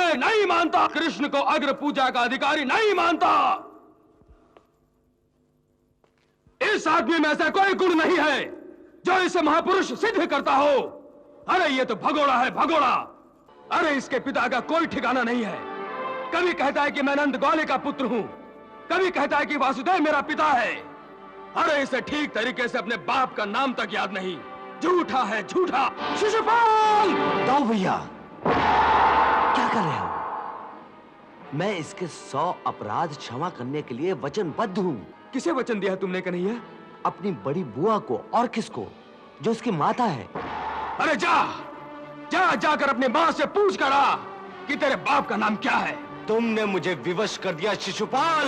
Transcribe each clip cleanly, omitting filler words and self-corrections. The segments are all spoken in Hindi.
मैं नहीं मानता, कृष्ण को अग्र पूजा का अधिकारी नहीं मानता। इस आदमी में ऐसा कोई गुण नहीं है जो इसे महापुरुष सिद्ध करता हो। अरे ये तो भगोड़ा है, भगोड़ा। अरे इसके पिता का कोई ठिकाना नहीं है। कभी कहता है कि मैं नंद ग्वाले का पुत्र हूं, कभी कहता है कि वासुदेव मेरा पिता है। अरे इसे ठीक तरीके से अपने बाप का नाम तक याद नहीं। झूठा है, झूठा। शिशुपाल! दो भैया, क्या कर रहे हो? मैं इसके 100 अपराध क्षमा करने के लिए वचनबद्ध हूं। किसे वचन दिया तुमने कन्हैया? अपनी बड़ी बुआ को। और किसको? जो उसकी माता है। अरे जाकर अपने मां से पूछ कर आ कि तेरे बाप का नाम क्या है। तुमने मुझे विवश कर दिया शिशुपाल।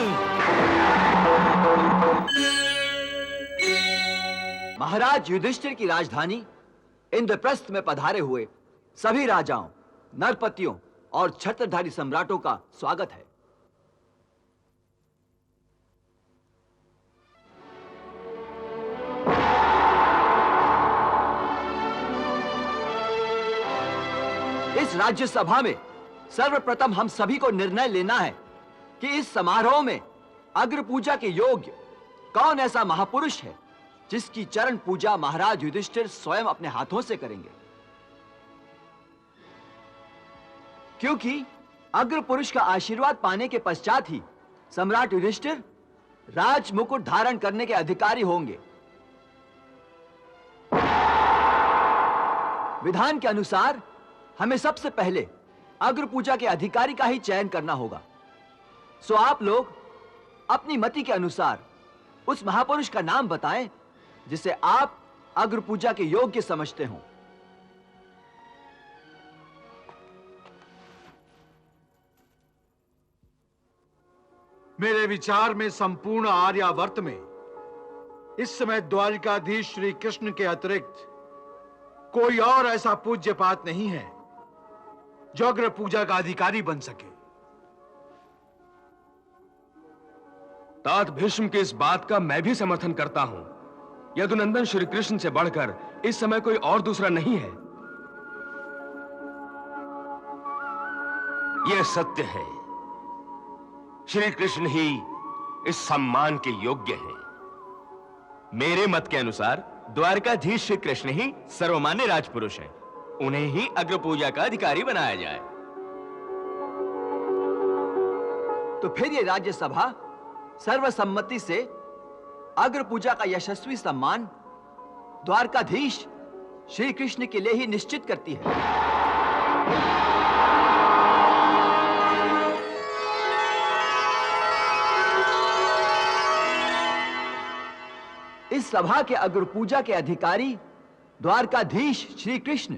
महाराज युधिष्ठिर की राजधानी इंद्रप्रस्थ में पधारे हुए सभी राजाओं, नरपतियों और छत्रधारी सम्राटों का स्वागत है। इस राज्यसभा में सर्वप्रथम हम सभी को निर्णय लेना है कि इस समारोह में अग्र पूजा के योग्य कौन ऐसा महापुरुष है जिसकी चरण पूजा महाराज युधिष्ठिर स्वयं अपने हाथों से करेंगे। क्योंकि अग्र पुरुष का आशीर्वाद पाने के पश्चात ही सम्राट युधिष्ठिर राज मुकुट धारण करने के अधिकारी होंगे। विधान के अनुसार हमें सबसे पहले अग्र पूजा के अधिकारी का ही चयन करना होगा। सो आप लोग अपनी मति के अनुसार उस महापुरुष का नाम बताएं जिसे आप अग्र पूजा के योग्य समझते हो। मेरे विचार में संपूर्ण आर्यावर्त में इस समय द्वारिकाधीश श्री कृष्ण के अतिरिक्त कोई और ऐसा पूज्य पात नहीं है जो अग्र पूजा का अधिकारी बन सके। तात भीष्म की इस बात का मैं भी समर्थन करता हूं। यदुनंदन श्री कृष्ण से बढ़कर इस समय कोई और दूसरा नहीं है। यह सत्य है, श्री कृष्ण ही इस सम्मान के योग्य हैं। मेरे मत के अनुसार द्वारकाधीश श्री कृष्ण ही सर्वमान्य राजपुरुष हैं। उन्हें ही अग्र पूजा का अधिकारी बनाया जाए। तो फिर ये राज्यसभा सर्वसम्मति से अग्र पूजा का यशस्वी सम्मान द्वारकाधीश श्री कृष्ण के लिए ही निश्चित करती है। इस सभा के अग्र पूजा के अधिकारी द्वारकाधीश श्री कृष्ण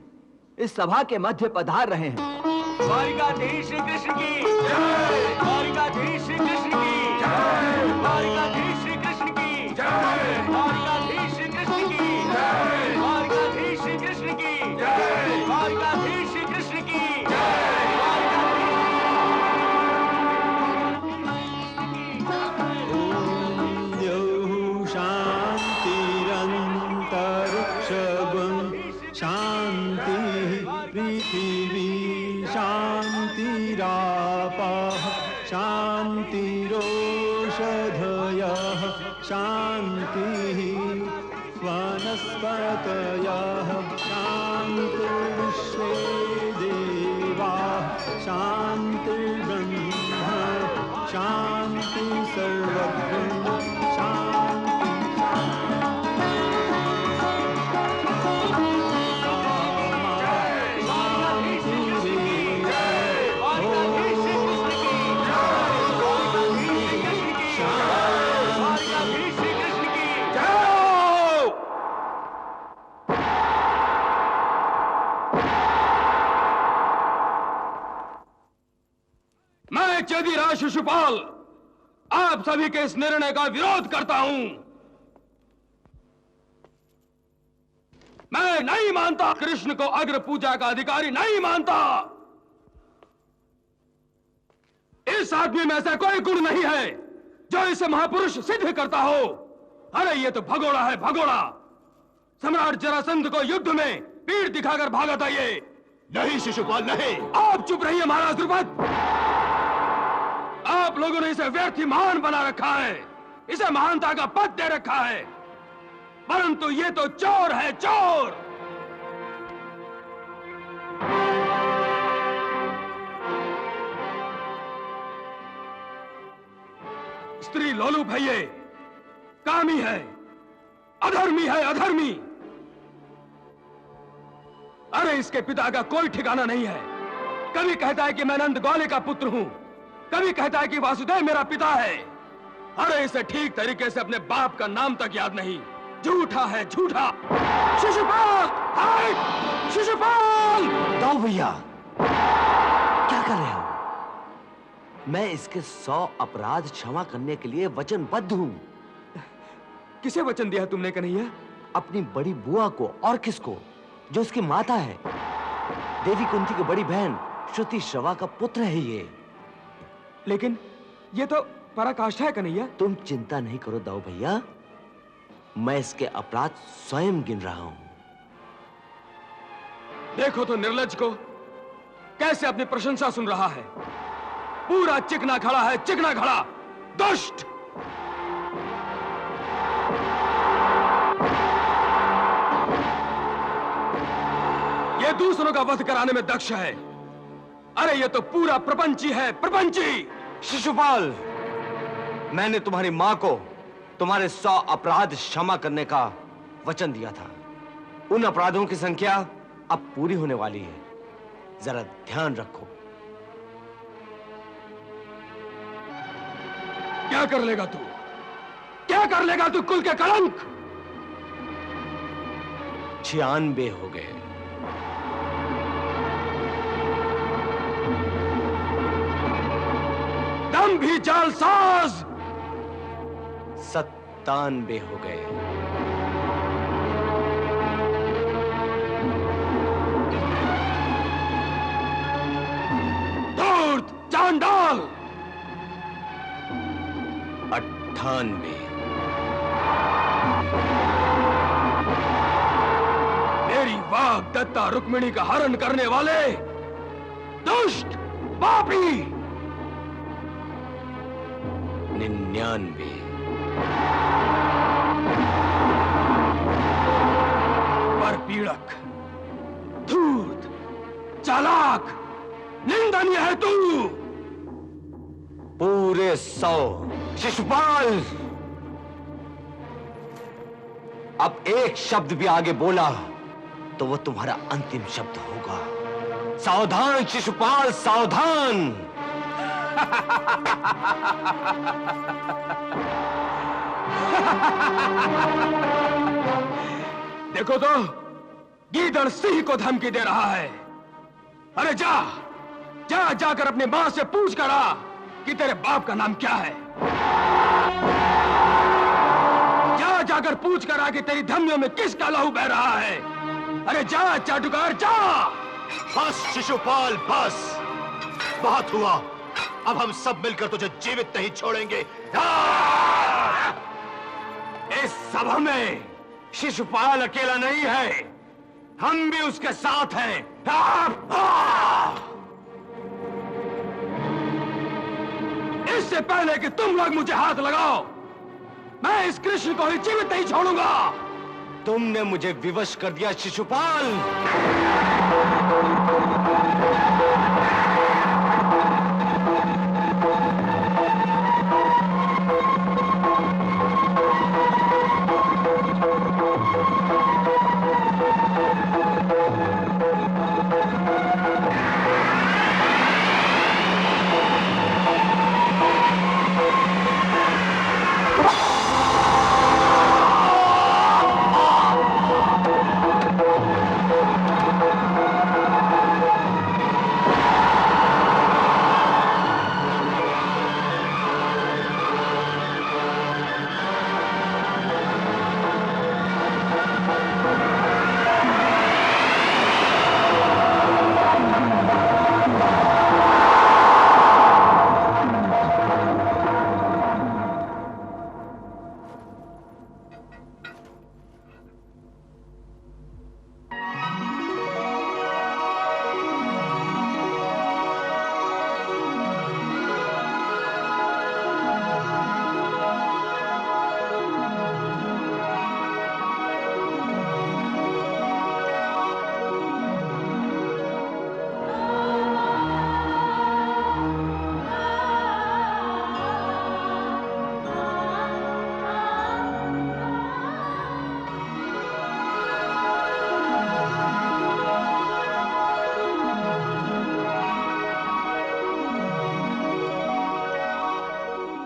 इस सभा के मध्य पधार रहे हैं। द्वारकाधीश श्री कृष्ण की जय! द्वारकाधीश श्री कृष्ण की जय! द्वारकाधीश श्री कृष्ण की जय! द्वारकाधीश श्री कृष्ण की जय! द्वारकाधीश श्री कृष्ण की जय! द्वारकाधीश श्री कृष्ण की जय! शांति वनस्पतयः शान्तिर्विश्वे देवाः शान्तिर्ब्रह्म शान्ति सर्वत्र चेदीराज शिशुपाल आप सभी के इस निर्णय का विरोध करता हूं। मैं नहीं मानता, कृष्ण को अग्र पूजा का अधिकारी नहीं मानता। इस आदमी में ऐसा कोई गुण नहीं है जो इसे महापुरुष सिद्ध करता हो। अरे ये तो भगोड़ा है, भगोड़ा। सम्राट जरासंध को युद्ध में पीठ दिखाकर भागा था। नहीं शिशुपाल, नहीं। आप चुप रहिए महाराज द्रुपद। आप लोगों ने इसे व्यर्थ ही महान बना रखा है, इसे महानता का पद दे रखा है, परंतु ये तो चोर है, चोर। स्त्री लोलुप है ये, कामी है, अधर्मी है, अधर्मी। अरे इसके पिता का कोई ठिकाना नहीं है। कभी कहता है कि मैं नंद ग्वाले का पुत्र हूं, कभी कहता है कि वासुदेव मेरा पिता है। अरे इसे ठीक तरीके से अपने बाप का नाम तक याद नहीं। झूठा है, झूठा। शिशुपाल! हाय! शिशुपाल! दाऊ भैया, क्या कर रहे हो? मैं इसके 100 अपराध क्षमा करने के लिए वचनबद्ध हूं। किसे वचन दिया तुमने कन्हैया? अपनी बड़ी बुआ को। और किसको? जो उसकी माता है, देवी कुंती की बड़ी बहन श्रुति श्रवा का पुत्र है ये। लेकिन ये तो पराकाष्ठा है कन्हैया। तुम चिंता नहीं करो दाऊ भैया, मैं इसके अपराध स्वयं गिन रहा हूं। देखो तो निर्लज्ज को, कैसे अपनी प्रशंसा सुन रहा है। पूरा चिकना खड़ा है, चिकना खड़ा। दुष्ट! ये दूसरों का वध कराने में दक्ष है। अरे ये तो पूरा प्रपंची है, प्रपंची। शिशुपाल, मैंने तुम्हारी मां को तुम्हारे 100 अपराध क्षमा करने का वचन दिया था। उन अपराधों की संख्या अब पूरी होने वाली है, जरा ध्यान रखो। क्या कर लेगा तू? क्या कर लेगा तू कुल के कलंक? 96 हो गए। दम भी जालसाज। 97 हो गए। धूर्त, चांडाल। 98। मेरी वाग दत्ता रुक्मिणी का हरण करने वाले दुष्ट, पापी। 99। पर पीड़क, धूर्त, चालाक, निंदनीय है तू। पूरे 100। शिशुपाल, अब एक शब्द भी आगे बोला तो वो तुम्हारा अंतिम शब्द होगा। सावधान शिशुपाल, सावधान। देखो तो, गीदड़ सिंह को धमकी दे रहा है। अरे जा, जा जाकर अपनी मां से पूछ कर आ कि तेरे बाप का नाम क्या है। जा जाकर पूछ कर आ कि तेरी धमनियों में किसका लहू बह रहा है। अरे जा चाटुकार, जा। बस शिशुपाल, बस। बहुत हुआ। अब हम सब मिलकर तुझे जीवित नहीं छोड़ेंगे। इस सभा में शिशुपाल अकेला नहीं है, हम भी उसके साथ हैं। इससे पहले कि तुम लोग मुझे हाथ लगाओ, मैं इस कृष्ण को ही जीवित नहीं छोड़ूंगा। तुमने मुझे विवश कर दिया शिशुपाल।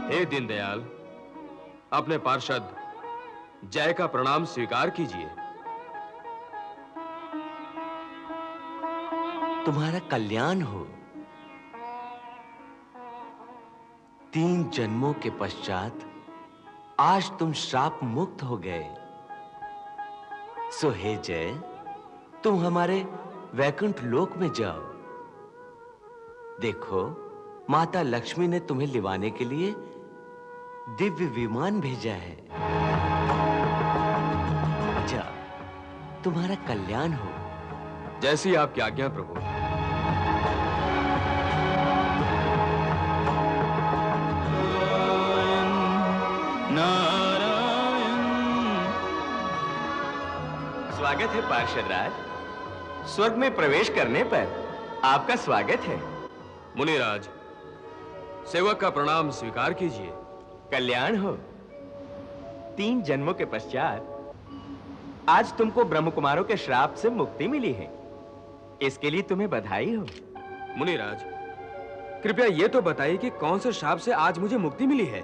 हे दीनदयाल, अपने पार्षद जय का प्रणाम स्वीकार कीजिए। तुम्हारा कल्याण हो। 3 जन्मों के पश्चात आज तुम श्राप मुक्त हो गए। सो हे जय, तुम हमारे वैकुंठ लोक में जाओ। देखो, माता लक्ष्मी ने तुम्हें लिवाने के लिए दिव्य विमान भेजा है। जाओ, तुम्हारा कल्याण हो। जैसी आपकी आज्ञा प्रभु। स्वागत है पार्षद राज। स्वर्ग में प्रवेश करने पर आपका स्वागत है। मुनिराज, सेवक का प्रणाम स्वीकार कीजिए। कल्याण हो। 3 जन्मों के पश्चात आज तुमको ब्रह्म कुमारों के श्राप से मुक्ति मिली है। इसके लिए तुम्हें बधाई हो। मुनिराज, कृपया ये तो बताइए कि कौन से श्राप से आज मुझे मुक्ति मिली है?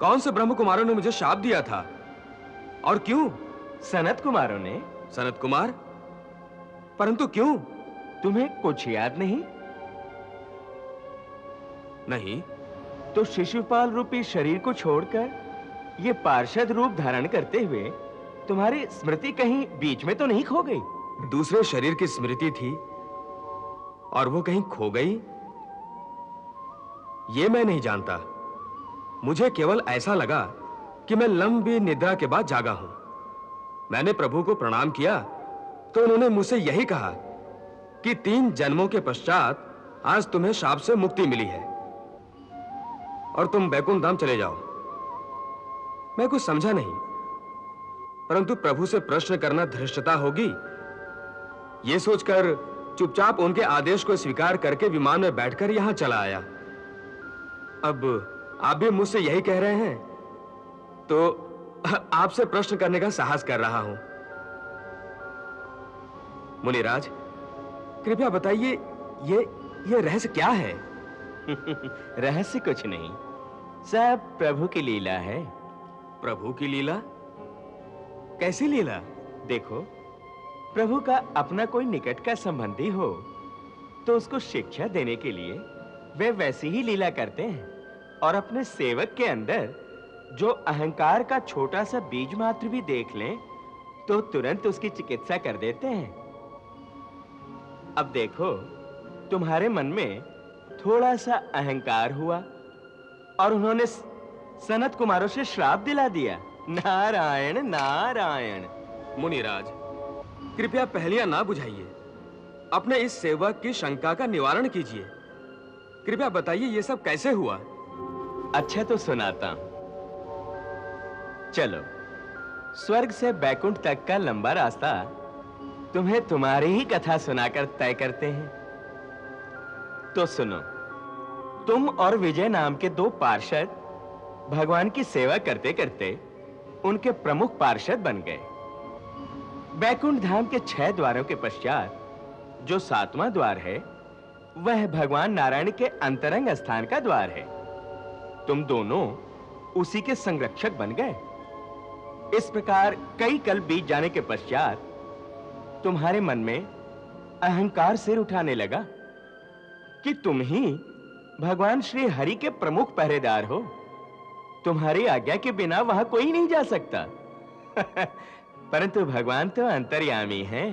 कौन से ब्रह्म कुमारों ने मुझे श्राप दिया था और क्यों? सनत कुमारों ने। सनत कुमार? परंतु क्यों? तुम्हें कुछ याद नहीं? नहीं। तो शिशुपाल रूपी शरीर को छोड़कर ये पार्षद रूप धारण करते हुए तुम्हारी स्मृति कहीं बीच में तो नहीं खो गई? दूसरे शरीर की स्मृति थी और वो कहीं खो गई, ये मैं नहीं जानता। मुझे केवल ऐसा लगा कि मैं लंबी निद्रा के बाद जागा हूं। मैंने प्रभु को प्रणाम किया तो उन्होंने मुझसे यही कहा कि 3 जन्मों के पश्चात आज तुम्हें शाप से मुक्ति मिली है और तुम बैकुंठ धाम चले जाओ। मैं कुछ समझा नहीं, परंतु प्रभु से प्रश्न करना धृष्टता होगी, यह सोचकर चुपचाप उनके आदेश को स्वीकार करके विमान में बैठकर यहां चला आया। अब आप भी मुझसे यही कह रहे हैं तो आपसे प्रश्न करने का साहस कर रहा हूं। मुनिराज, कृपया बताइए ये रहस्य क्या है? रहस्य कुछ नहीं, सब प्रभु की लीला है। प्रभु की लीला? कैसी लीला? देखो, प्रभु का अपना कोई निकट का संबंधी हो तो उसको शिक्षा देने के लिए वे वैसी ही लीला करते हैं और अपने सेवक के अंदर जो अहंकार का छोटा सा बीज मात्र भी देख लें तो तुरंत उसकी चिकित्सा कर देते हैं। अब देखो, तुम्हारे मन में थोड़ा सा अहंकार हुआ और उन्होंने सनत कुमारों से श्राप दिला दिया। नारायण नारायण। मुनिराज, कृपया पहेलियां ना बुझाइए, अपने इस सेवक की शंका का निवारण कीजिए। कृपया बताइए ये सब कैसे हुआ? अच्छा तो सुनाता हूं। चलो, स्वर्ग से बैकुंठ तक का लंबा रास्ता तुम्हें तुम्हारी ही कथा सुनाकर तय करते हैं। तो सुनो, तुम और विजय नाम के 2 पार्षद भगवान की सेवा करते करते उनके प्रमुख पार्षद बन गए। बैकुंठ धाम के 6 द्वारों के पश्चात जो 7वां द्वार है वह भगवान नारायण के अंतरंग स्थान का द्वार है। तुम दोनों उसी के संरक्षक बन गए। इस प्रकार कई कल बीत जाने के पश्चात तुम्हारे मन में अहंकार सिर उठाने लगा कि तुम ही भगवान श्री हरि के प्रमुख पहरेदार हो। तुम्हारी आज्ञा के बिना वहां कोई नहीं जा सकता। परंतु भगवान तो अंतर्यामी हैं।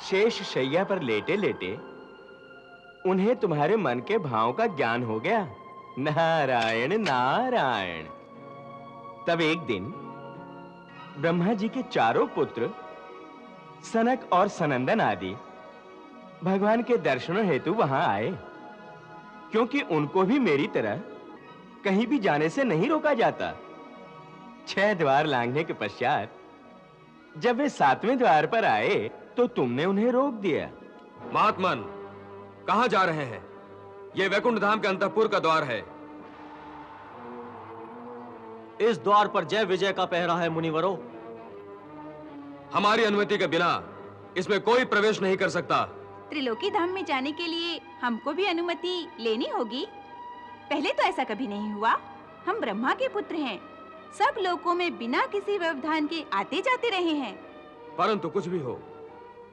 शेष शैया पर लेटे लेटे उन्हें तुम्हारे मन के भाव का ज्ञान हो गया। नारायण नारायण। तब एक दिन ब्रह्मा जी के 4 पुत्र सनक और सनंदन आदि भगवान के दर्शनों हेतु वहां आए, क्योंकि उनको भी मेरी तरह कहीं भी जाने से नहीं रोका जाता। 6 द्वार लांघने के पश्चात जब वे 7वें द्वार पर आए तो तुमने उन्हें रोक दिया। महात्मन, कहां जा रहे हैं? यह वैकुंठ धाम के अंतःपुर का द्वार है। इस द्वार पर जय विजय का पहरा है मुनिवरों। हमारी अनुमति के बिना इसमें कोई प्रवेश नहीं कर सकता। त्रिलोकी धाम में जाने के लिए हमको भी अनुमति लेनी होगी। पहले तो ऐसा कभी नहीं हुआ। हम ब्रह्मा के पुत्र हैं। सब लोकों में बिना किसी व्यवधान के आते जाते रहे हैं। परंतु कुछ भी हो,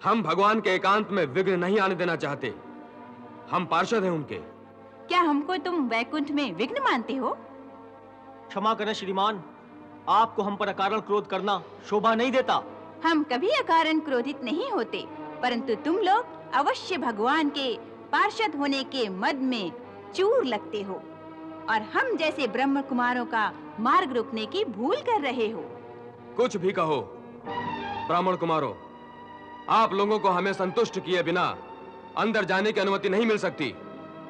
हम भगवान के एकांत में विघ्न नहीं आने देना चाहते। हम पार्षद हैं उनके। क्या हमको तुम वैकुंठ में विघ्न मानते हो? क्षमा करें श्रीमान, आपको हम पर अकारण क्रोध करना शोभा नहीं देता। हम कभी अकारण क्रोधित नहीं होते, परंतु तुम लोग अवश्य भगवान के पार्षद होने के मद में चूर लगते हो और हम जैसे ब्रह्म कुमारों का मार्ग रोकने की भूल कर रहे हो। कुछ भी कहो ब्राह्मण कुमारों, आप लोगों को हमें संतुष्ट किए बिना अंदर जाने की अनुमति नहीं मिल सकती।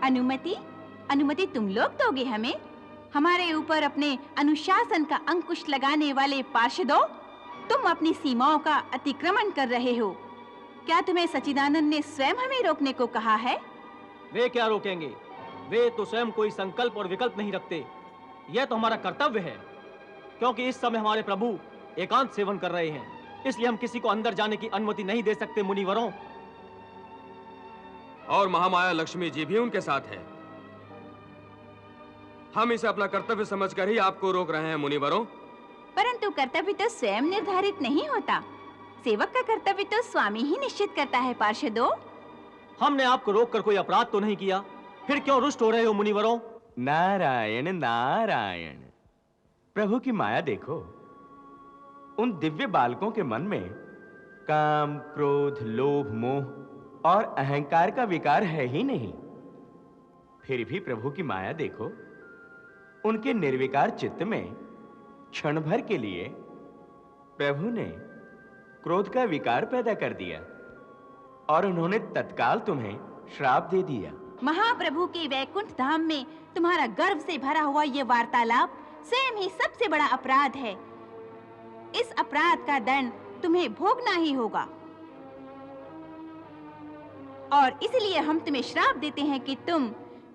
अनुमति तुम लोग दोगे हमें? हमारे ऊपर अपने अनुशासन का अंकुश लगाने वाले पार्षदों, तुम अपनी सीमाओं का अतिक्रमण कर रहे हो। क्या तुम्हें सच्चिदानंद ने स्वयं हमें रोकने को कहा है? वे क्या रोकेंगे? वे तो स्वयं कोई संकल्प और विकल्प नहीं रखते। यह तो हमारा कर्तव्य है, क्योंकि इस समय हमारे प्रभु एकांत सेवन कर रहे हैं। इसलिए हम किसी को अंदर जाने की अनुमति नहीं दे सकते मुनिवरों। और महामाया लक्ष्मी जी भी उनके साथ है। हम इसे अपना कर्तव्य समझकर ही आपको रोक रहे हैं मुनिवरों। परंतु कर्तव्य तो स्वयं निर्धारित नहीं होता। सेवक का कर्तव्य तो स्वामी ही निश्चित करता है। पार्षदों, हमने आपको रोककर कोई अपराध तो नहीं किया, फिर क्यों रुष्ट हो रहे हो मुनिवरों? नारायण नारायण, प्रभु की माया देखो। उन दिव्य बालकों के मन में काम, क्रोध, लोभ, मोह और अहंकार का विकार है ही नहीं। फिर भी प्रभु की माया देखो, उनके निर्विकार चित्त में क्षण भर के लिए प्रभु ने क्रोध का विकार पैदा कर दिया और उन्होंने तत्काल तुम्हें श्राप दे दिया। महाप्रभु के वैकुंठ धाम में तुम्हारा गर्व से भरा हुआ ये वार्तालाप स्वयं ही सबसे बड़ा अपराध है। इस अपराध का दंड तुम्हें भोगना ही होगा और इसलिए हम तुम्हें श्राप देते हैं कि तुम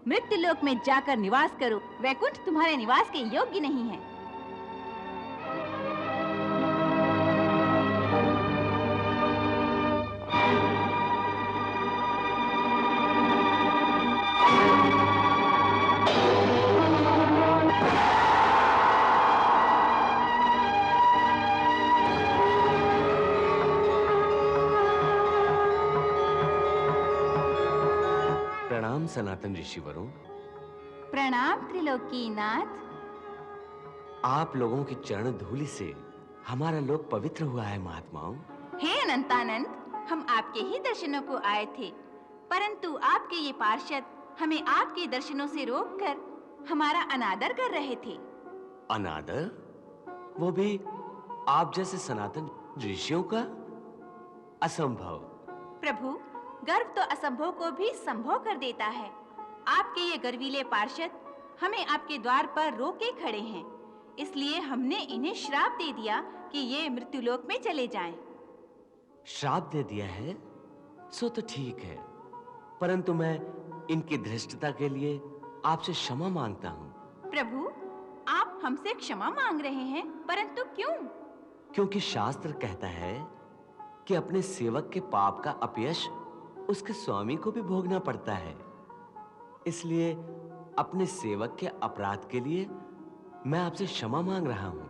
मृत्युलोक में जाकर निवास करो। वैकुंठ तुम्हारे निवास के योग्य नहीं है। प्रणाम सनातन ऋषिवरों। प्रणाम त्रिलोकीनाथ। आप लोगों की चरण धूलि से हमारा लोक पवित्र हुआ है महात्माओं। हे अनंतानंद, हम आपके ही दर्शनों को आए थे, परंतु आपके ये पार्षद हमें आपके दर्शनों से रोककर हमारा अनादर कर रहे थे। अनादर? वो भी आप जैसे सनातन ऋषियों का? असंभव। प्रभु, गर्व तो असंभव को भी संभव कर देता है। आपके ये गर्वीले पार्षद हमें आपके द्वार पर रोके खड़े हैं, इसलिए हमने इन्हें श्राप दे दिया कि ये मृत्युलोक में चले जाएं। श्राप दे दिया है सो तो ठीक है, परंतु मैं इनकी धृष्टता के लिए आपसे क्षमा मांगता हूँ। प्रभु, आप हमसे क्षमा मांग रहे हैं, परंतु क्यों? क्योंकि शास्त्र कहता है कि अपने सेवक के पाप का अपयश उसके स्वामी को भी भोगना पड़ता है। इसलिए अपने सेवक के अपराध के लिए मैं आपसे क्षमा मांग रहा हूं।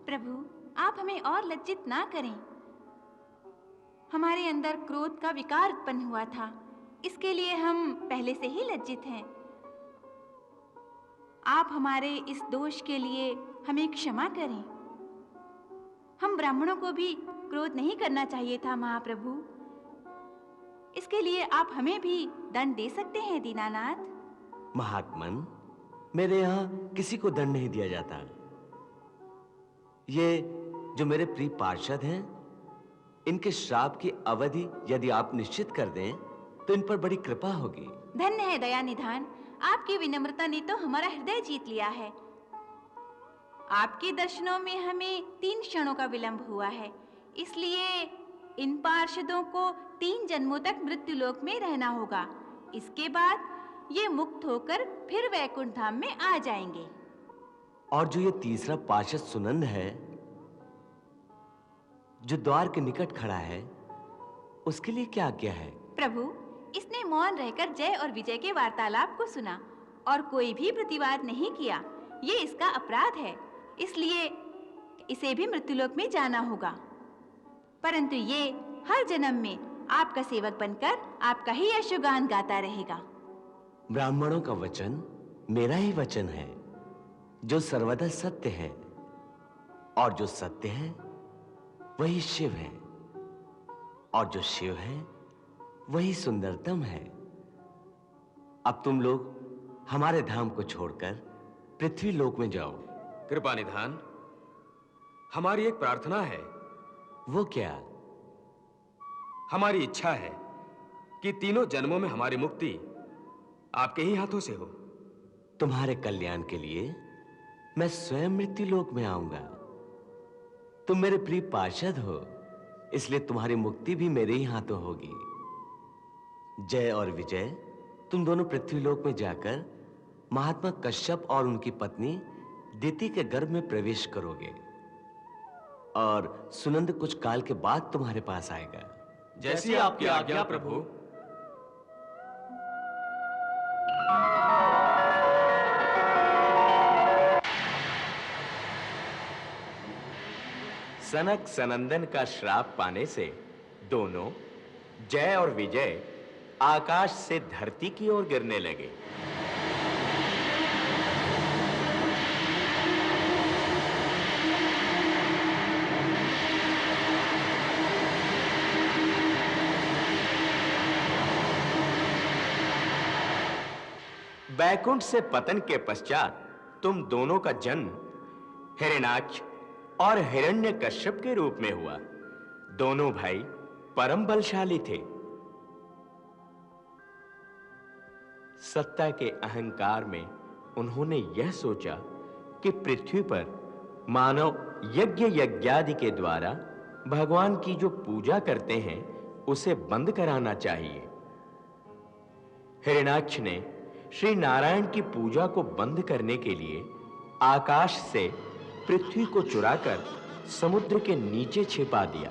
प्रभु, आप हमें और लज्जित ना करें। हमारे अंदर क्रोध का विकार उत्पन्न हुआ था, इसके लिए हम पहले से ही लज्जित हैं। आप हमारे इस दोष के लिए हमें क्षमा करें। हम ब्राह्मणों को भी क्रोध नहीं करना चाहिए था महाप्रभु। इसके लिए आप हमें भी दंड दे सकते हैं दीनानाथ। महात्मन, मेरे यहाँ किसी को दंड नहीं दिया जाता। ये जो मेरे प्रिय पार्षद हैं, इनके श्राप की अवधि यदि आप निश्चित कर दें तो इन पर बड़ी कृपा होगी। धन्य है दया निधान, आपकी विनम्रता ने तो हमारा हृदय जीत लिया है। आपके दर्शनों में हमें 3 क्षणों का विलंब हुआ है, इसलिए इन पार्षदों को 3 जन्मों तक मृत्युलोक में रहना होगा। इसके बाद ये मुक्त होकर फिर वैकुंठ धाम में आ जाएंगे। और जो ये तीसरा पार्षद सुनंद है, जो द्वार के निकट खड़ा है, उसके लिए क्या आज्ञा है? प्रभु, इसने मौन रहकर जय और विजय के वार्तालाप को सुना और कोई भी प्रतिवाद नहीं किया, ये इसका अपराध है। इसलिए इसे भी मृत्युलोक में जाना होगा। परंतु ये हर जन्म में आपका सेवक बनकर आपका ही यशोगान गाता रहेगा। ब्राह्मणों का वचन मेरा ही वचन है, जो सर्वदा सत्य है, और जो सत्य है वही शिव है, और जो शिव है वही सुंदरतम है। अब तुम लोग हमारे धाम को छोड़कर पृथ्वी लोक में जाओ। कृपा निधान, हमारी एक प्रार्थना है। वो क्या? हमारी इच्छा है कि तीनों जन्मों में हमारी मुक्ति आपके ही हाथों से हो। तुम्हारे कल्याण के लिए मैं स्वयं मृत्यु लोक में आऊंगा। तुम मेरे प्रिय पार्षद हो, इसलिए तुम्हारी मुक्ति भी मेरे ही हाथों होगी। जय और विजय, तुम दोनों पृथ्वी लोक में जाकर महात्मा कश्यप और उनकी पत्नी दिति के गर्भ में प्रवेश करोगे, और सुनंद कुछ काल के बाद तुम्हारे पास आएगा। जैसी आपकी आज्ञा प्रभु। सनक सनंदन का श्राप पाने से दोनों जय और विजय आकाश से धरती की ओर गिरने लगे। बैकुंठ से पतन के पश्चात तुम दोनों का जन्म हिरण्याक्ष और हिरण्यकश्यप के रूप में हुआ। दोनों भाई परम बलशाली थे। सत्ता के अहंकार में उन्होंने यह सोचा कि पृथ्वी पर मानव यज्ञ यज्ञादि के द्वारा भगवान की जो पूजा करते हैं उसे बंद कराना चाहिए। हिरण्याक्ष ने श्री नारायण की पूजा को बंद करने के लिए आकाश से पृथ्वी को चुराकर समुद्र के नीचे छिपा दिया।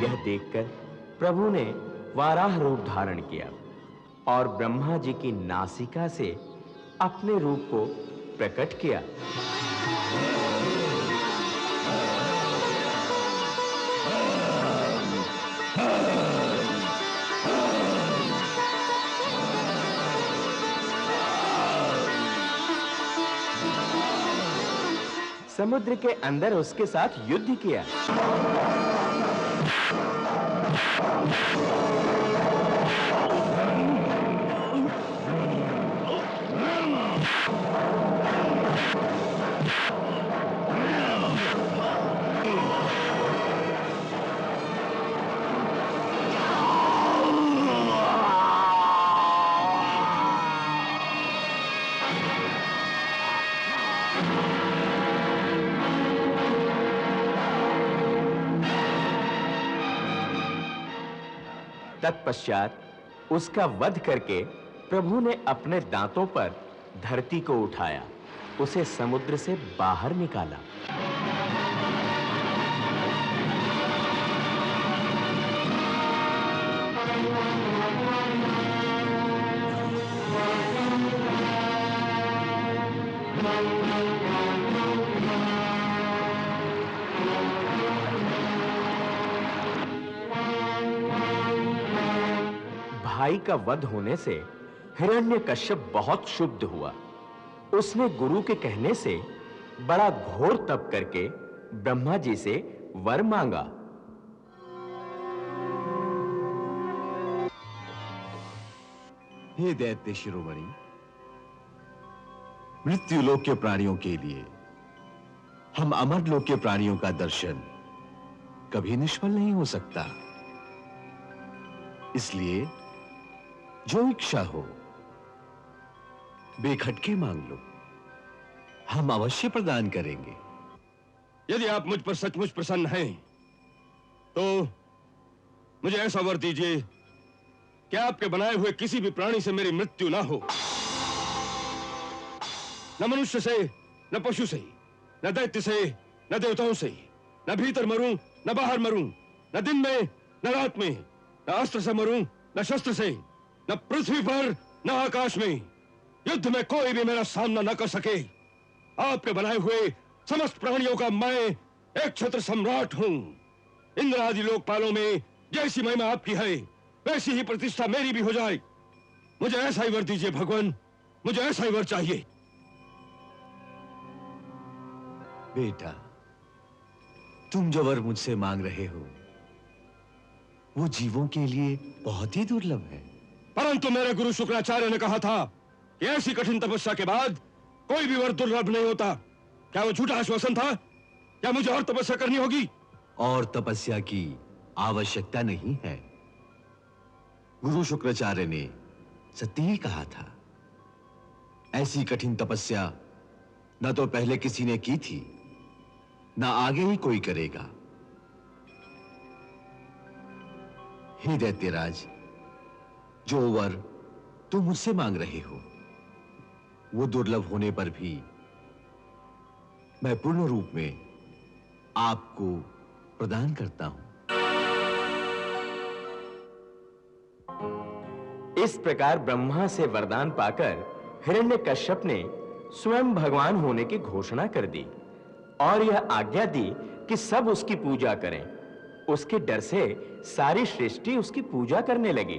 यह देखकर प्रभु ने वाराह रूप धारण किया और ब्रह्मा जी की नासिका से अपने रूप को प्रकट किया। समुद्र के अंदर उसके साथ युद्ध किया। तत्पश्चात उसका वध करके प्रभु ने अपने दांतों पर धरती को उठाया, उसे समुद्र से बाहर निकाला। भाई का वध होने से हिरण्यकश्यप बहुत क्षुब्ध हुआ। उसने गुरु के कहने से बड़ा घोर तप करके ब्रह्मा जी से वर मांगा। हे दैत्य शिरोमणि, मृत्यु लोक के प्राणियों के लिए हम अमर लोक के प्राणियों का दर्शन कभी निष्फल नहीं हो सकता। इसलिए जो इच्छा हो बेखटके मांग लो, हम अवश्य प्रदान करेंगे। यदि आप मुझ पर सचमुच प्रसन्न हैं, तो मुझे ऐसा वर दीजिए कि आपके बनाए हुए किसी भी प्राणी से मेरी मृत्यु ना हो, न मनुष्य से, न पशु से, न दैत्य से, न देवताओं से, न भीतर मरूं, न बाहर मरूं, न दिन में, न रात में, न अस्त्र से मरूं, न शस्त्र से, न पृथ्वी पर, न आकाश में। युद्ध में कोई भी मेरा सामना न कर सके। आपके बनाए हुए समस्त प्राणियों का मैं एक छत्र सम्राट हूं। इंद्र आदि लोकपालों में जैसी महिमा आपकी है, वैसी ही प्रतिष्ठा मेरी भी हो जाए। मुझे ऐसा ही वर दीजिए भगवान, मुझे ऐसा ही वर चाहिए। बेटा, तुम जो वर मुझसे मांग रहे हो वो जीवों के लिए बहुत ही दुर्लभ है। परंतु मेरे गुरु शुक्राचार्य ने कहा था कि ऐसी कठिन तपस्या के बाद कोई भी वर दुर्लभ नहीं होता। क्या वो झूठा आश्वासन था? क्या मुझे और तपस्या करनी होगी? और तपस्या की आवश्यकता नहीं है। गुरु शुक्राचार्य ने सत्य ही कहा था। ऐसी कठिन तपस्या न तो पहले किसी ने की थी, न आगे ही कोई करेगा। हे दैत्यराज, जो वर तुम मुझसे मांग रहे हो वो दुर्लभ होने पर भी मैं पूर्ण रूप में आपको प्रदान करता हूं। इस प्रकार ब्रह्मा से वरदान पाकर हिरण्यकश्यप ने स्वयं भगवान होने की घोषणा कर दी और यह आज्ञा दी कि सब उसकी पूजा करें। उसके डर से सारी सृष्टि उसकी पूजा करने लगी,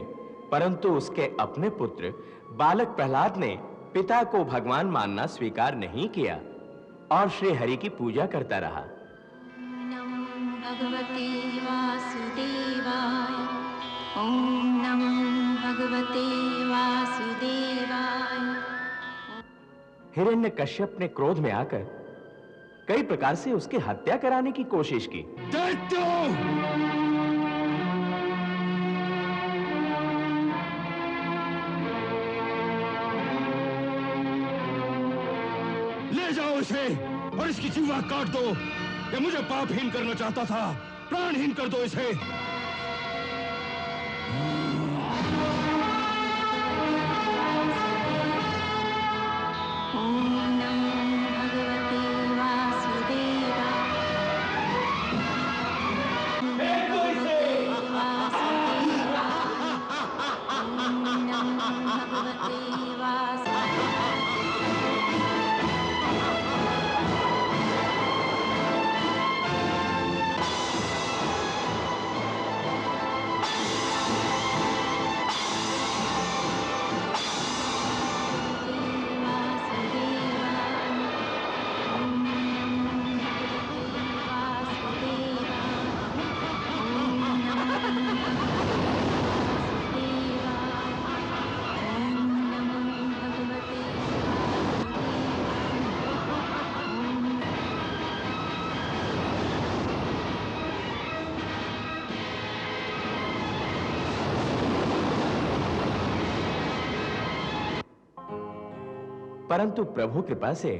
परंतु उसके अपने पुत्र बालक प्रहलाद ने पिता को भगवान मानना स्वीकार नहीं किया और श्री हरि की पूजा करता रहा। नमो भगवते वासुदेवाय। ओम नमो भगवते वासुदेवाय। हिरण्यकश्यप ने क्रोध में आकर कई प्रकार से उसकी हत्या कराने की कोशिश की। ले जाओ इसे और इसकी जीवा काट दो। ये मुझे पापहीन करना चाहता था, प्राणहीन कर दो इसे। ओम नमो भगवते वासुदेवाय। ओम नमो भगवते वासुदेवाय। परंतु प्रभु कृपा से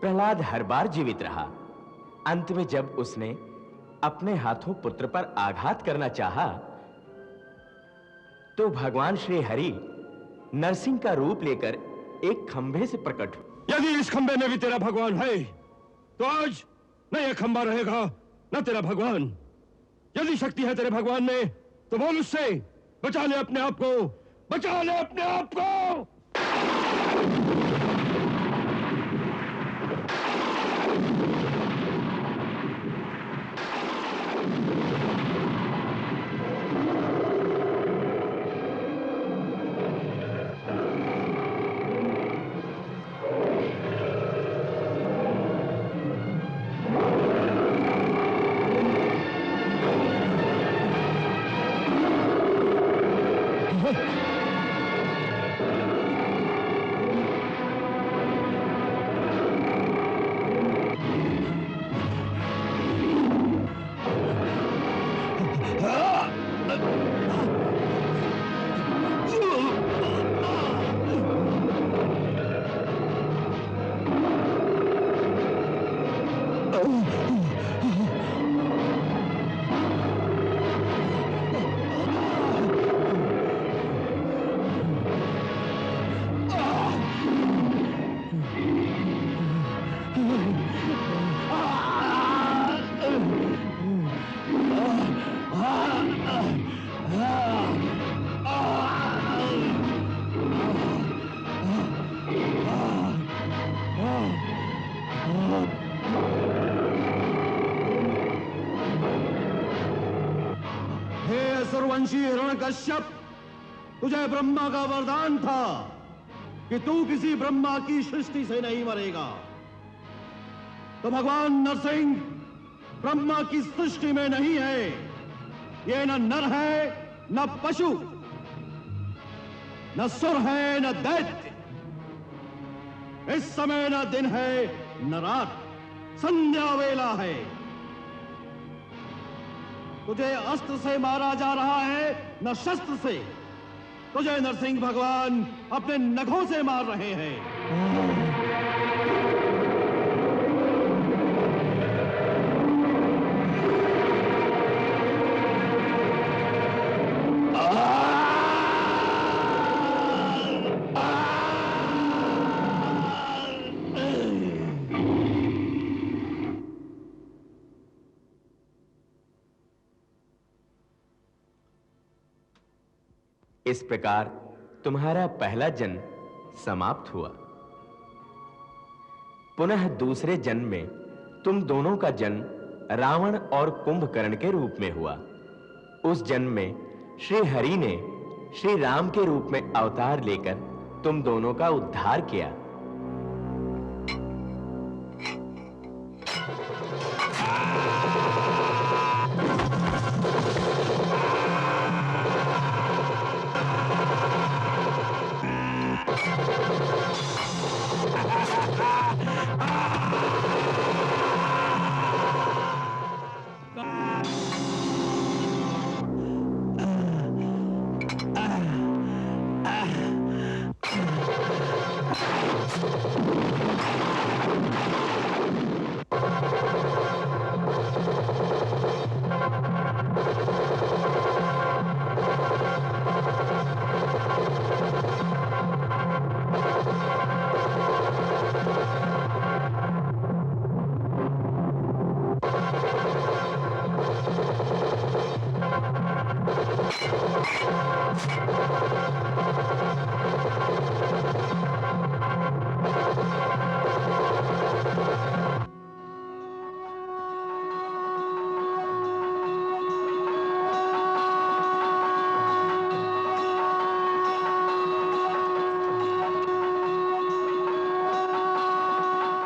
प्रहलाद हर बार जीवित रहा। अंत में जब उसने अपने हाथों पुत्र पर आघात करना चाहा, तो भगवान श्री हरि नरसिंह का रूप लेकर एक खंभे से प्रकट हुए। यदि इस खंबे में भी तेरा भगवान है तो आज न यह खंबा रहेगा न तेरा भगवान। यदि शक्ति है तेरे भगवान में तो बोल उससे, बचा ले अपने आप को, बचा ले अपने आप को। हे असुरवंशी हिरण्यकश्यप, तुझे ब्रह्मा का वरदान था कि तू किसी ब्रह्मा की सृष्टि से नहीं मरेगा। तो भगवान नरसिंह ब्रह्मा की सृष्टि में नहीं है। ये न नर है, न पशु, न सुर है, न दैत्य। इस समय न दिन है न रात, संध्या वेला है। तुझे अस्त्र से मारा जा रहा है, न शस्त्र से। तुझे नरसिंह भगवान अपने नखों से मार रहे हैं। इस प्रकार तुम्हारा पहला जन्म समाप्त हुआ। पुनः दूसरे जन्म में तुम दोनों का जन्म रावण और कुंभकर्ण के रूप में हुआ। उस जन्म में श्री हरि ने श्री राम के रूप में अवतार लेकर तुम दोनों का उद्धार किया।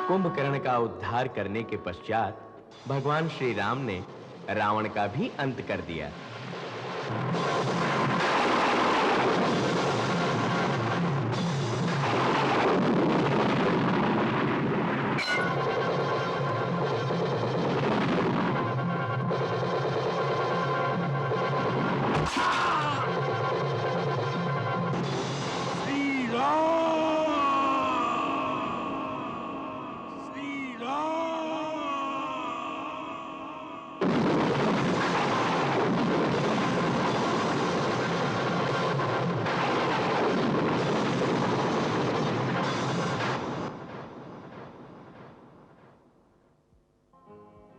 कुंभकर्ण का उद्धार करने के पश्चात भगवान श्री राम ने रावण का भी अंत कर दिया।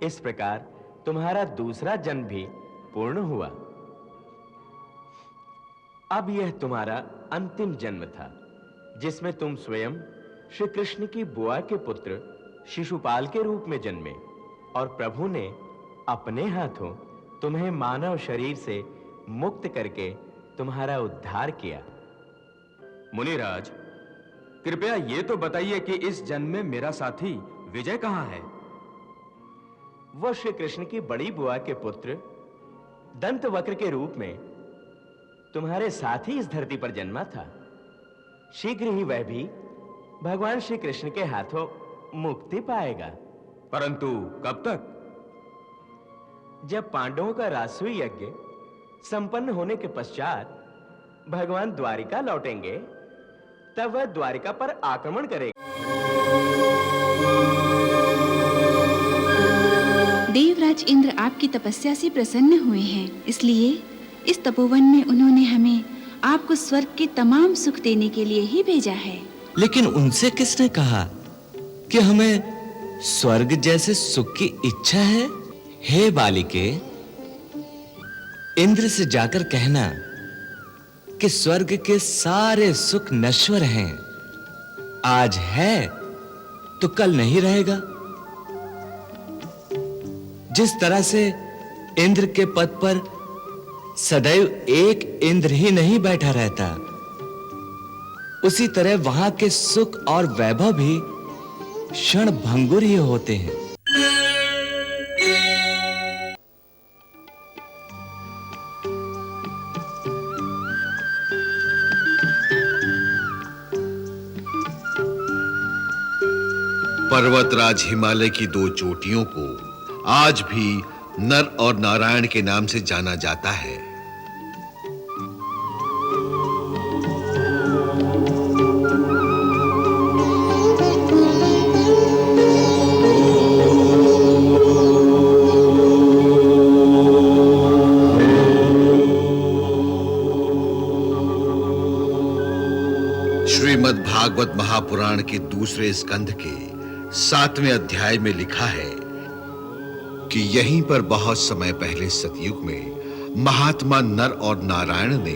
इस प्रकार तुम्हारा दूसरा जन्म भी पूर्ण हुआ। अब यह तुम्हारा अंतिम जन्म था, जिसमें तुम स्वयं श्री कृष्ण की बुआ के पुत्र शिशुपाल के रूप में जन्मे और प्रभु ने अपने हाथों तुम्हें मानव शरीर से मुक्त करके तुम्हारा उद्धार किया। मुनिराज, कृपया ये तो बताइए कि इस जन्म में मेरा साथी विजय कहां है? वह श्री कृष्ण की बड़ी बुआ के पुत्र दंतवक्र के रूप में तुम्हारे साथ ही इस धरती पर जन्मा था। शीघ्र ही वह भी भगवान श्री कृष्ण के हाथों मुक्ति पाएगा। परंतु कब तक? जब पांडवों का राजसूय यज्ञ संपन्न होने के पश्चात भगवान द्वारिका लौटेंगे, तब वह द्वारिका पर आक्रमण करेगा। देवराज इंद्र आपकी तपस्या से प्रसन्न हुए हैं, इसलिए इस तपोवन में उन्होंने हमें आपको स्वर्ग के तमाम सुख देने के लिए ही भेजा है। लेकिन उनसे किसने कहा कि हमें स्वर्ग जैसे सुख की इच्छा है? हे बालिके, इंद्र से जाकर कहना कि स्वर्ग के सारे सुख नश्वर हैं। आज है तो कल नहीं रहेगा। जिस तरह से इंद्र के पद पर सदैव एक इंद्र ही नहीं बैठा रहता, उसी तरह वहां के सुख और वैभव भी क्षण भंगुर ही होते हैं। पर्वतराज हिमालय की 2 चोटियों को आज भी नर और नारायण के नाम से जाना जाता है। श्रीमद् भागवत महापुराण के दूसरे स्कंध के 7वें अध्याय में लिखा है कि यहीं पर बहुत समय पहले सतयुग में महात्मा नर और नारायण ने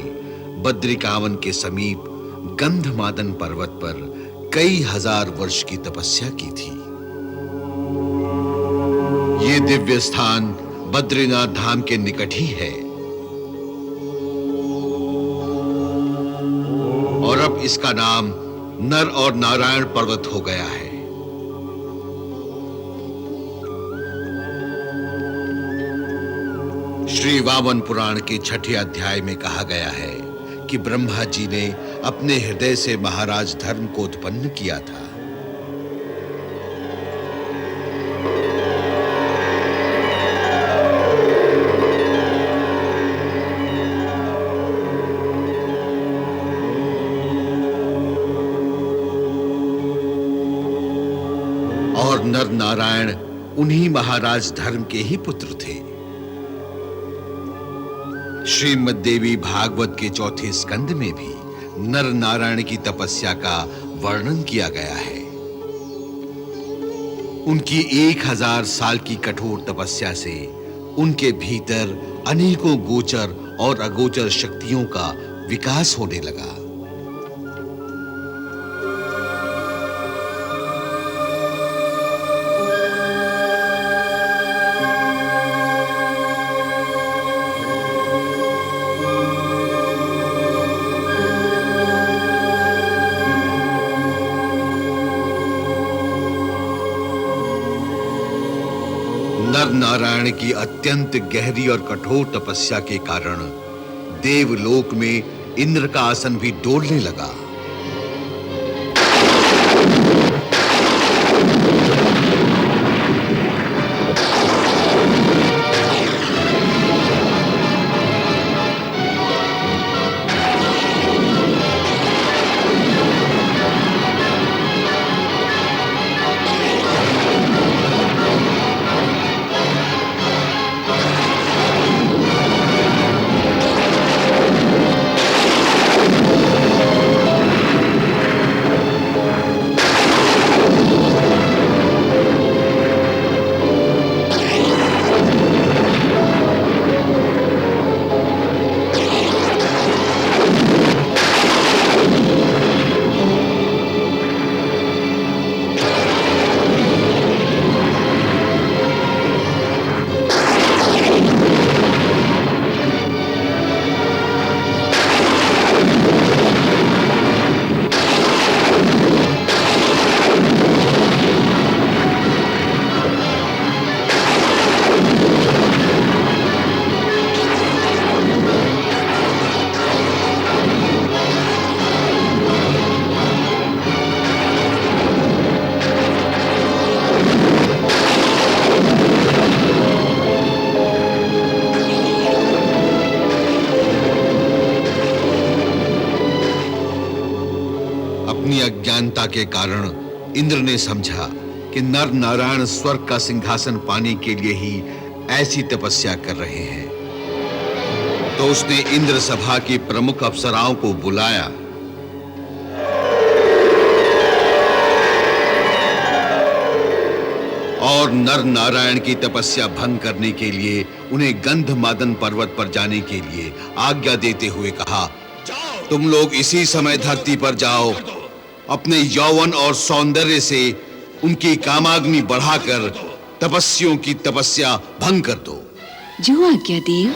बद्रिकावन के समीप गंधमादन पर्वत पर कई हजार वर्ष की तपस्या की थी। ये दिव्य स्थान बद्रीनाथ धाम के निकट ही है और अब इसका नाम नर और नारायण पर्वत हो गया है। श्री वामन पुराण के 6ठे अध्याय में कहा गया है कि ब्रह्मा जी ने अपने हृदय से महाराज धर्म को उत्पन्न किया था। और नर नारायण उन्हीं महाराज धर्म के ही पुत्र थे। श्रीमद् देवी भागवत के 4थे स्कंद में भी नर नारायण की तपस्या का वर्णन किया गया है। उनकी 1000 साल की कठोर तपस्या से उनके भीतर अनेकों गोचर और अगोचर शक्तियों का विकास होने लगा। नर नारायण की अत्यंत गहरी और कठोर तपस्या के कारण देवलोक में इंद्र का आसन भी डोलने लगा। अपनी अज्ञानता के कारण इंद्र ने समझा कि नर नारायण स्वर्ग का सिंहासन पाने के लिए ही ऐसी तपस्या कर रहे हैं, तो उसने इंद्र सभा की प्रमुख अप्सराओं को बुलाया और नर नारायण की तपस्या भंग करने के लिए उन्हें गंधमादन पर्वत पर जाने के लिए आज्ञा देते हुए कहा, तुम लोग इसी समय धरती पर जाओ, अपने यौवन और सौंदर्य से उनकी कामाग्नि बढ़ाकर तपस्वियों की तपस्या भंग कर दो। जो आज्ञा देव।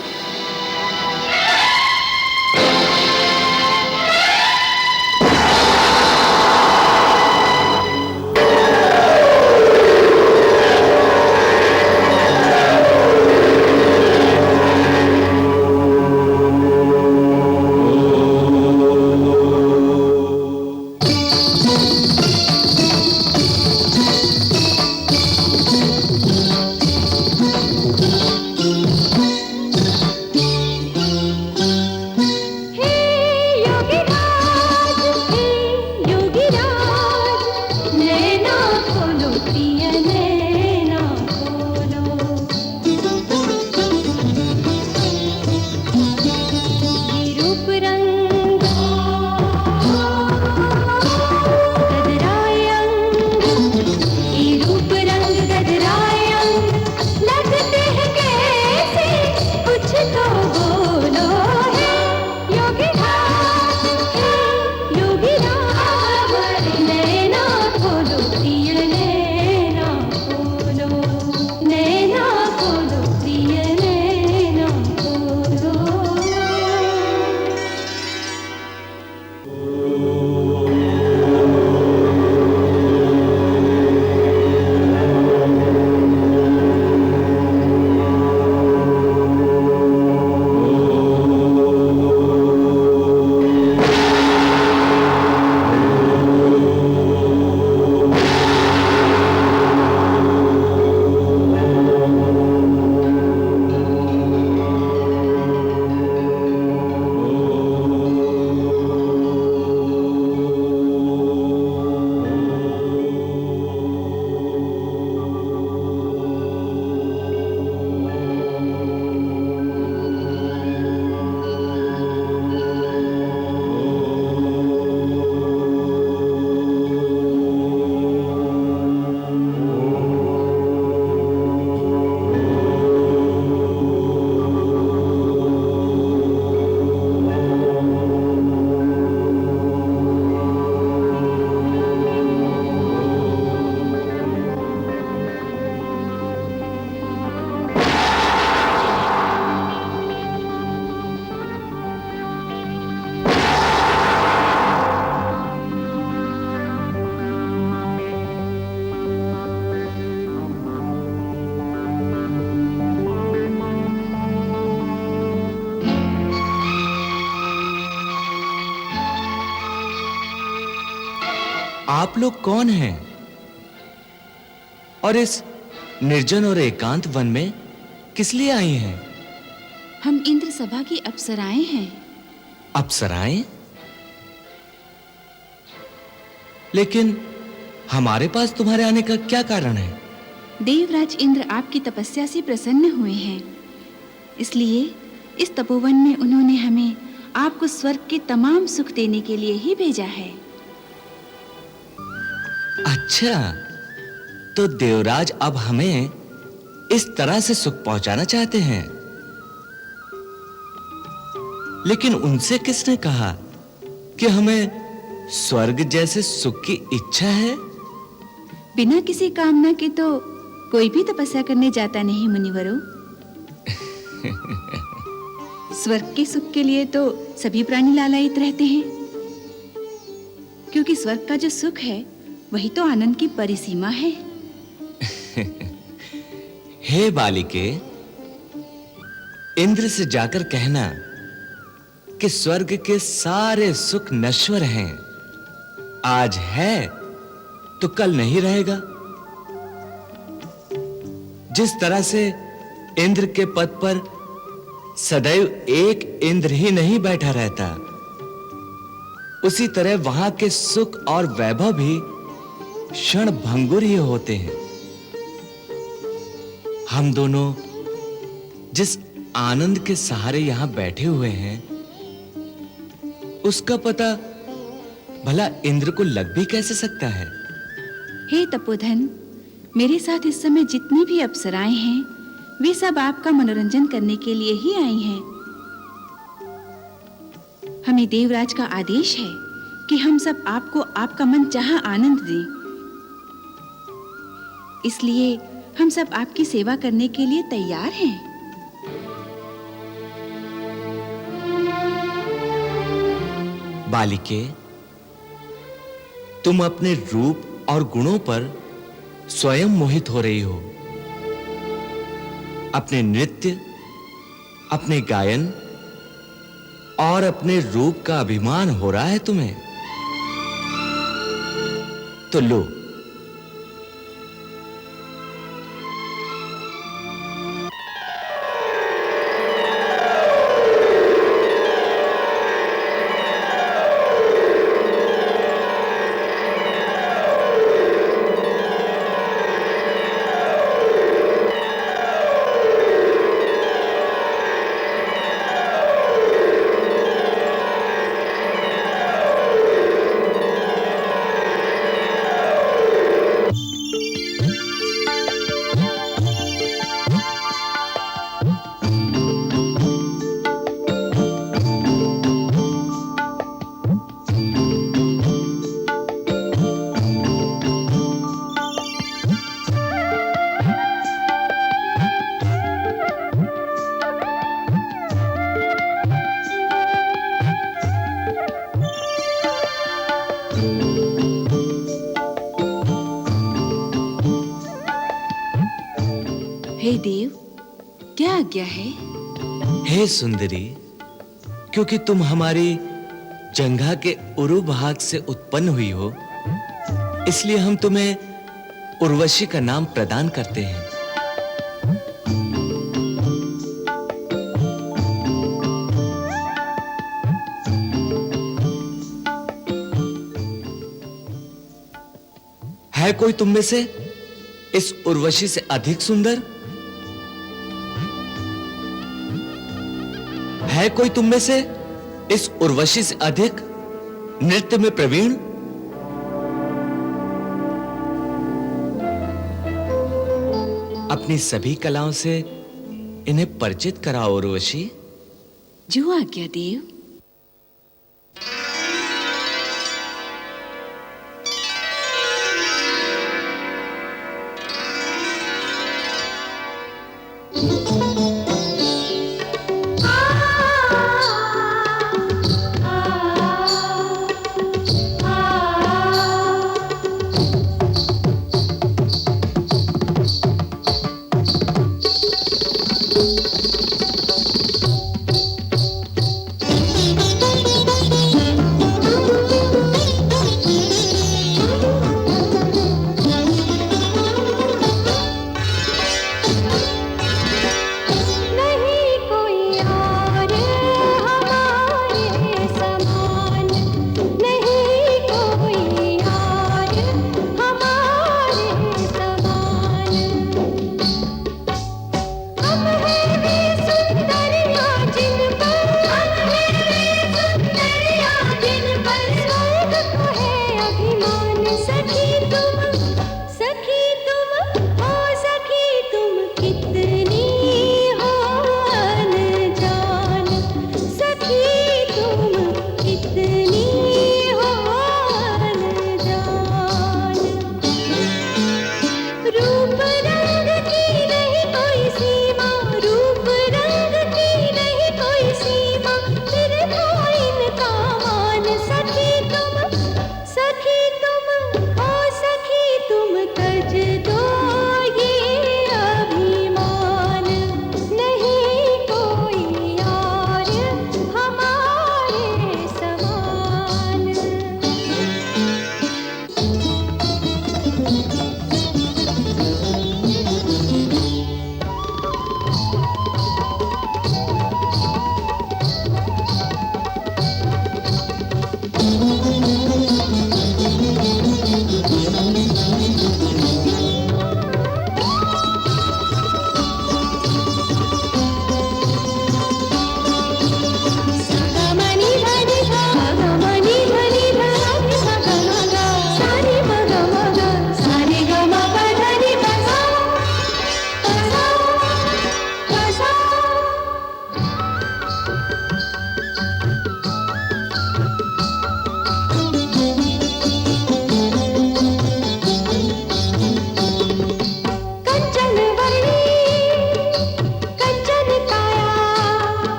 आप लोग कौन हैं? और इस निर्जन और एकांत वन में किस लिए आई हैं? हम इंद्र सभा की अप्सराएं हैं। अप्सराएं? लेकिन हमारे पास तुम्हारे आने का क्या कारण है? देवराज इंद्र आपकी तपस्या से प्रसन्न हुए हैं, इसलिए इस तपोवन में उन्होंने हमें आपको स्वर्ग के तमाम सुख देने के लिए ही भेजा है। अच्छा, तो देवराज अब हमें इस तरह से सुख पहुंचाना चाहते हैं। लेकिन उनसे किसने कहा कि हमें स्वर्ग जैसे सुख की इच्छा है? बिना किसी कामना के तो कोई भी तपस्या करने जाता नहीं मुनिवरों। स्वर्ग के सुख के लिए तो सभी प्राणी लालायित रहते हैं, क्योंकि स्वर्ग का जो सुख है वही तो आनंद की परिसीमा है। हे बालिके, इंद्र से जाकर कहना कि स्वर्ग के सारे सुख नश्वर हैं। आज है तो कल नहीं रहेगा। जिस तरह से इंद्र के पद पर सदैव एक इंद्र ही नहीं बैठा रहता, उसी तरह वहां के सुख और वैभव भी क्षण भंगुर ही होते हैं। हम दोनों जिस आनंद के सहारे यहां बैठे हुए हैं, उसका पता भला इंद्र को लग भी कैसे सकता है? हे तपोधन, मेरे साथ इस समय जितनी भी अप्सराएं हैं, वे सब आपका मनोरंजन करने के लिए ही आई हैं। हमें देवराज का आदेश है कि हम सब आपको आपका मन चाहा आनंद दें। इसलिए हम सब आपकी सेवा करने के लिए तैयार हैं। बालिके, तुम अपने रूप और गुणों पर स्वयं मोहित हो रही हो। अपने नृत्य, अपने गायन और अपने रूप का अभिमान हो रहा है तुम्हें। तो लो, हे देव, क्या आज्ञा है? हे सुंदरी, क्योंकि तुम हमारी जंघा के उरु भाग से उत्पन्न हुई हो, इसलिए हम तुम्हें उर्वशी का नाम प्रदान करते हैं। है कोई तुम में से इस उर्वशी से अधिक सुंदर? है कोई तुम में से इस उर्वशी से अधिक नृत्य में प्रवीण? अपनी सभी कलाओं से इन्हें परिचित कराओ उर्वशी। जो आज्ञा देव।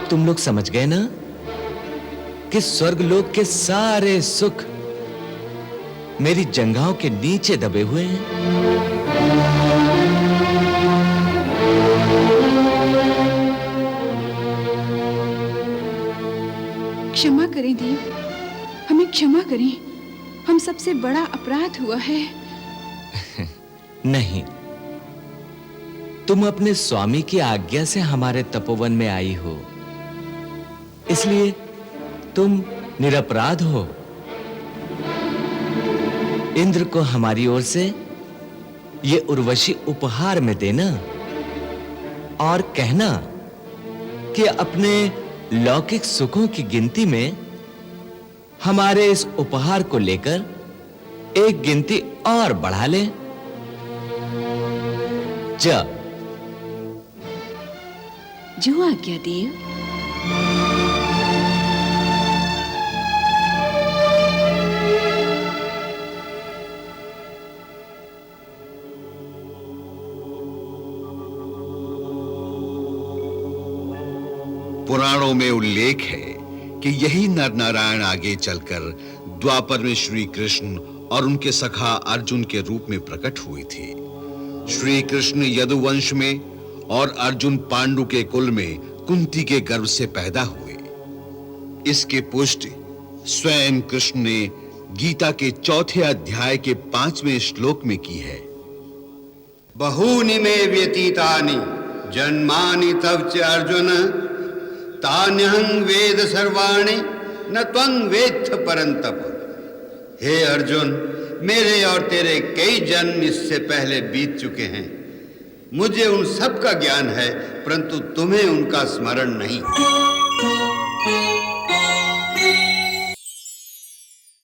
अब तुम लोग समझ गए ना कि स्वर्गलोक के सारे सुख मेरी जंघाओं के नीचे दबे हुए हैं। क्षमा करें देव, हमें क्षमा करें। हम सबसे बड़ा अपराध हुआ है। नहीं, तुम अपने स्वामी की आज्ञा से हमारे तपोवन में आई हो, इसलिए तुम निरपराध हो। इंद्र को हमारी ओर से ये उर्वशी उपहार में देना और कहना कि अपने लौकिक सुखों की गिनती में हमारे इस उपहार को लेकर एक गिनती और बढ़ा ले। जो आज्ञा देव। पुराणों में उल्लेख है कि यही नर नारायण आगे चलकर द्वापर में श्री कृष्ण और उनके सखा अर्जुन के रूप में प्रकट हुए थे। श्री कृष्ण यदुवंश में और अर्जुन पांडु के कुल में कुंती के गर्भ से पैदा हुए। इसके पुष्टि स्वयं कृष्ण ने गीता के 4थे अध्याय के 5वें श्लोक में की है। बहूनि मे व्यतीतानि जन्मानि तव च अर्जुन तान्यहं वेद सर्वाणि न त्वं वेत्थ परंतप। हे अर्जुन, मेरे और तेरे कई जन्म इससे पहले बीत चुके हैं। मुझे उन सब का ज्ञान है, परंतु तुम्हें उनका स्मरण नहीं।